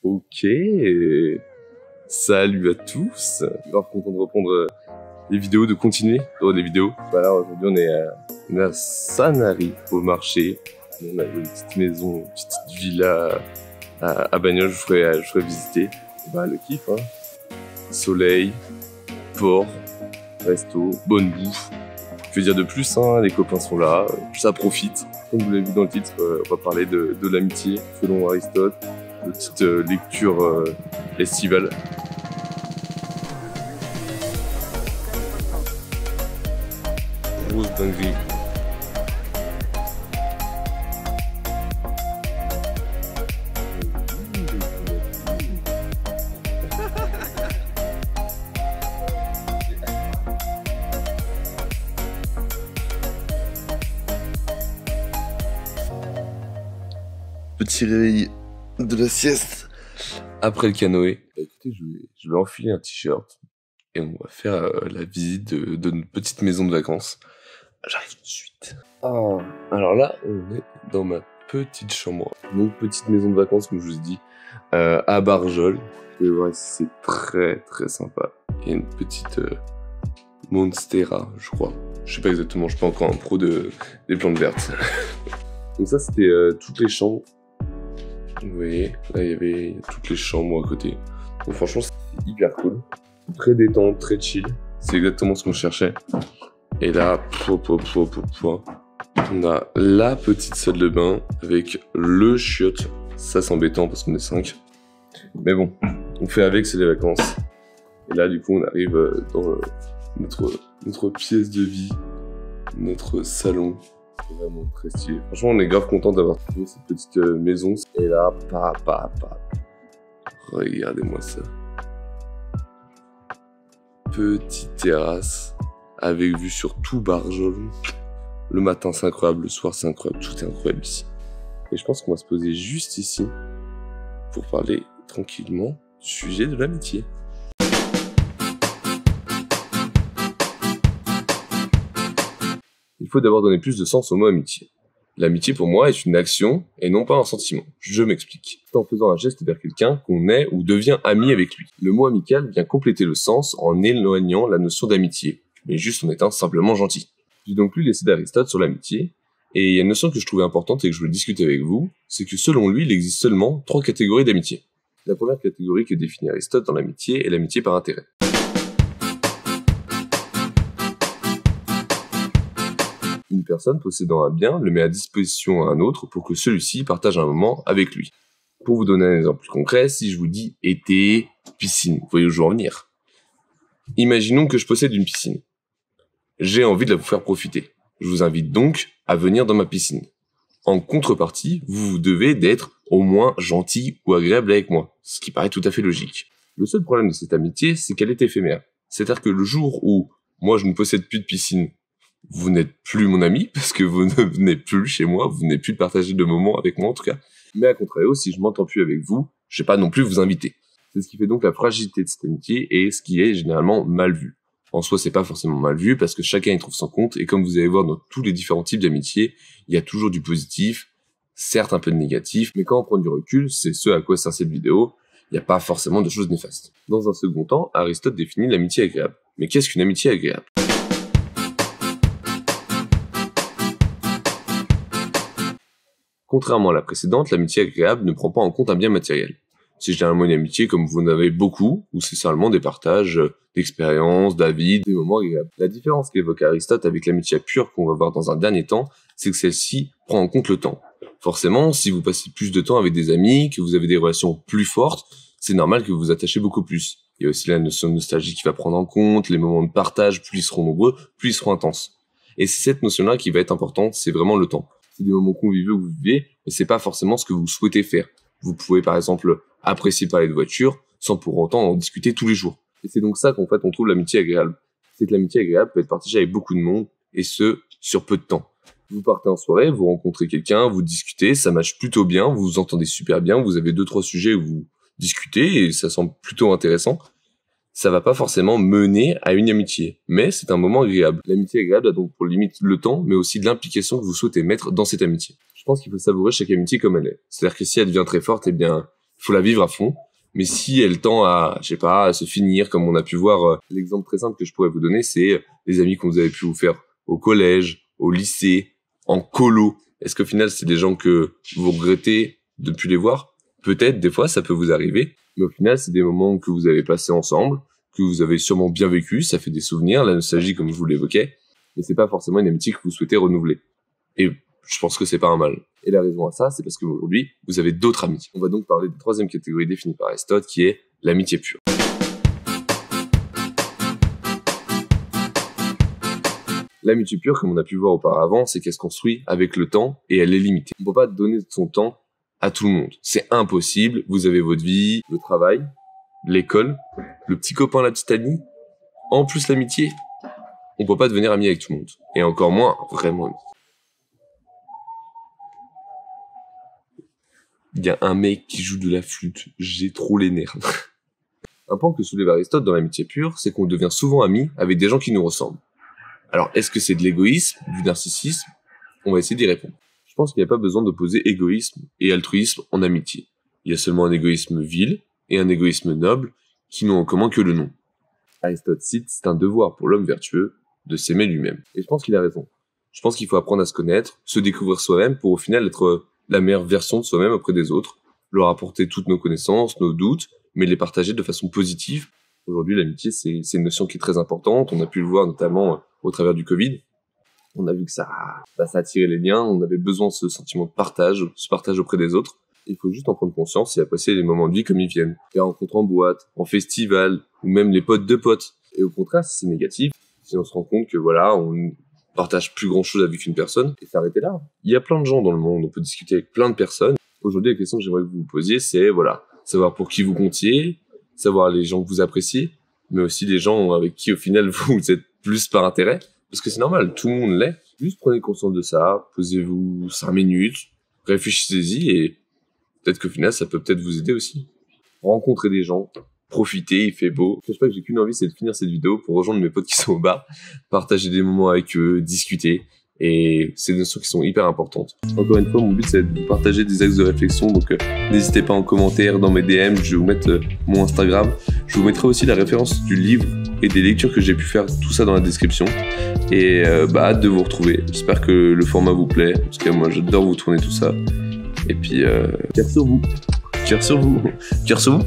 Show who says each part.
Speaker 1: Ok, salut à tous. Grave content de reprendre les vidéos, de continuer les vidéos. Voilà, aujourd'hui on est à Sanary au marché. On a une petite maison, une petite villa à Bagnoles, je ferai visiter. Bah le kiff, hein. Soleil, port, resto, bonne bouffe. Que dire de plus, hein, les copains sont là, ça profite. Comme vous l'avez vu dans le titre, on va parler de l'amitié selon Aristote, de petite lecture estivale. Grosse dinguerie. Petit réveil de la sieste après le canoë. Bah, écoutez, je vais enfiler un t-shirt et on va faire la visite de notre petite maison de vacances. J'arrive tout de suite. Ah, alors là, on est dans ma petite chambre. Donc, petite maison de vacances, comme je vous ai dit, à Barjol. Vous pouvez voir ici, c'est très très sympa. Il y a une petite Monstera, je crois. Je sais pas exactement, je suis pas encore un pro des plantes vertes. Donc ça, c'était toutes les chambres. Vous voyez, là il y avait toutes les chambres à côté. Donc franchement c'est hyper cool. Très détente, très chill. C'est exactement ce qu'on cherchait. Et là, on a la petite salle de bain avec le chiotte. Ça c'est embêtant parce qu'on est 5. Mais bon, on fait avec, c'est les vacances. Et là du coup on arrive dans notre pièce de vie, notre salon. C'est vraiment très stylé. Franchement, on est grave content d'avoir trouvé cette petite maison. Et là, regardez-moi ça. Petite terrasse avec vue sur tout Barjol. Le matin, c'est incroyable. Le soir, c'est incroyable. Tout est incroyable ici. Et je pense qu'on va se poser juste ici pour parler tranquillement du sujet de l'amitié. Il faut d'abord donner plus de sens au mot amitié. L'amitié pour moi est une action et non pas un sentiment. Je m'explique. C'est en faisant un geste vers quelqu'un qu'on est ou devient ami avec lui. Le mot amical vient compléter le sens en éloignant la notion d'amitié, mais juste en étant simplement gentil. J'ai donc lu l'essai d'Aristote sur l'amitié, et il y a une notion que je trouvais importante et que je voulais discuter avec vous, c'est que selon lui, il existe seulement 3 catégories d'amitié. La première catégorie que définit Aristote dans l'amitié est l'amitié par intérêt. Une personne possédant un bien le met à disposition à un autre pour que celui-ci partage un moment avec lui. Pour vous donner un exemple plus concret, si je vous dis été, piscine, vous voyez où je veux en venir. Imaginons que je possède une piscine. J'ai envie de la vous faire profiter. Je vous invite donc à venir dans ma piscine. En contrepartie, vous devez d'être au moins gentil ou agréable avec moi, ce qui paraît tout à fait logique. Le seul problème de cette amitié, c'est qu'elle est éphémère. C'est-à-dire que le jour où moi je ne possède plus de piscine, vous n'êtes plus mon ami, parce que vous ne venez plus chez moi, vous n'êtes plus de partager de moments avec moi en tout cas. Mais à contrario, si je m'entends plus avec vous, je vais pas non plus vous inviter. C'est ce qui fait donc la fragilité de cette amitié et ce qui est généralement mal vu. En soi, c'est pas forcément mal vu parce que chacun y trouve son compte et comme vous allez voir dans tous les différents types d'amitié, il y a toujours du positif, certes un peu de négatif, mais quand on prend du recul, c'est ce à quoi sert cette vidéo, il n'y a pas forcément de choses néfastes. Dans un second temps, Aristote définit l'amitié agréable. Mais qu'est-ce qu'une amitié agréable ? Contrairement à la précédente, l'amitié agréable ne prend pas en compte un bien matériel. C'est généralement une amitié comme vous en avez beaucoup, où c'est seulement des partages d'expériences, d'avis, des moments agréables. La différence qu'évoque Aristote avec l'amitié pure qu'on va voir dans un dernier temps, c'est que celle-ci prend en compte le temps. Forcément, si vous passez plus de temps avec des amis, que vous avez des relations plus fortes, c'est normal que vous vous attachez beaucoup plus. Il y a aussi la notion de nostalgie qui va prendre en compte, les moments de partage, plus ils seront nombreux, plus ils seront intenses. Et c'est cette notion-là qui va être importante, c'est vraiment le temps. C'est des moments conviviaux que vous vivez, mais c'est pas forcément ce que vous souhaitez faire. Vous pouvez par exemple apprécier parler de voiture sans pour autant en discuter tous les jours. Et c'est donc ça qu'en fait on trouve l'amitié agréable. C'est que l'amitié agréable peut être partagée avec beaucoup de monde, et ce, sur peu de temps. Vous partez en soirée, vous rencontrez quelqu'un, vous discutez, ça matche plutôt bien, vous vous entendez super bien, vous avez 2-3 sujets où vous discutez et ça semble plutôt intéressant. Ça va pas forcément mener à une amitié, mais c'est un moment agréable. L'amitié agréable a donc pour limite le temps, mais aussi de l'implication que vous souhaitez mettre dans cette amitié. Je pense qu'il faut savourer chaque amitié comme elle est. C'est-à-dire que si elle devient très forte, eh bien, faut la vivre à fond. Mais si elle tend à, je sais pas, à se finir, comme on a pu voir, l'exemple très simple que je pourrais vous donner, c'est les amis que vous avez pu vous faire au collège, au lycée, en colo. Est-ce qu'au final, c'est des gens que vous regrettez de ne plus les voir? Peut-être, des fois, ça peut vous arriver. Mais au final, c'est des moments que vous avez passés ensemble, que vous avez sûrement bien vécu, ça fait des souvenirs, la nostalgie, comme je vous l'évoquais. Mais c'est pas forcément une amitié que vous souhaitez renouveler. Et je pense que c'est pas un mal. Et la raison à ça, c'est parce qu'aujourd'hui, vous avez d'autres amis. On va donc parler de la troisième catégorie définie par Aristote, qui est l'amitié pure. L'amitié pure, comme on a pu voir auparavant, c'est qu'elle se construit avec le temps et elle est limitée. On peut pas donner son temps à tout le monde. C'est impossible. Vous avez votre vie, le travail, l'école, le petit copain, la petite amie, en plus l'amitié. On peut pas devenir ami avec tout le monde. Et encore moins, vraiment ami. Il y a un mec qui joue de la flûte. J'ai trop les nerfs. Un point que soulève Aristote dans l'amitié pure, c'est qu'on devient souvent amis avec des gens qui nous ressemblent. Alors, est-ce que c'est de l'égoïsme, du narcissisme? On va essayer d'y répondre. Je pense qu'il n'y a pas besoin d'opposer égoïsme et altruisme en amitié. Il y a seulement un égoïsme vil et un égoïsme noble qui n'ont en commun que le nom. Aristote cite, c'est un devoir pour l'homme vertueux de s'aimer lui-même. Et je pense qu'il a raison. Je pense qu'il faut apprendre à se connaître, se découvrir soi-même pour au final être la meilleure version de soi-même auprès des autres, leur apporter toutes nos connaissances, nos doutes, mais les partager de façon positive. Aujourd'hui, l'amitié, c'est une notion qui est très importante. On a pu le voir notamment au travers du Covid. On a vu que ça attirait les liens. On avait besoin de ce sentiment de partage, ce partage auprès des autres. Il faut juste en prendre conscience et apprécier les moments de vie comme ils viennent. Les rencontres en boîte, en festival, ou même les potes de potes. Et au contraire, si c'est négatif, si on se rend compte que voilà, on partage plus grand chose avec une personne, et s'arrêter là. Il y a plein de gens dans le monde, on peut discuter avec plein de personnes. Aujourd'hui, la question que j'aimerais que vous vous posiez, c'est voilà, savoir pour qui vous comptiez, savoir les gens que vous appréciez, mais aussi les gens avec qui au final vous êtes plus par intérêt. Parce que c'est normal, tout le monde l'est. Juste prenez conscience de ça, posez-vous 5 minutes, réfléchissez-y et peut-être qu'au final ça peut peut-être vous aider aussi. Rencontrez des gens, profitez, il fait beau. Je sais pas que j'ai qu'une envie, c'est de finir cette vidéo pour rejoindre mes potes qui sont au bar, partager des moments avec eux, discuter. Et c'est des notions qui sont hyper importantes. Encore une fois, mon but c'est de vous partager des axes de réflexion, donc n'hésitez pas en commentaire, dans mes DM, je vais vous mettre mon Instagram. Je vous mettrai aussi la référence du livre et des lectures que j'ai pu faire, tout ça dans la description. Et hâte de vous retrouver. J'espère que le format vous plaît, parce que moi j'adore vous tourner tout ça. Et puis, cœur sur vous. Cœur sur vous. Cœur sur vous.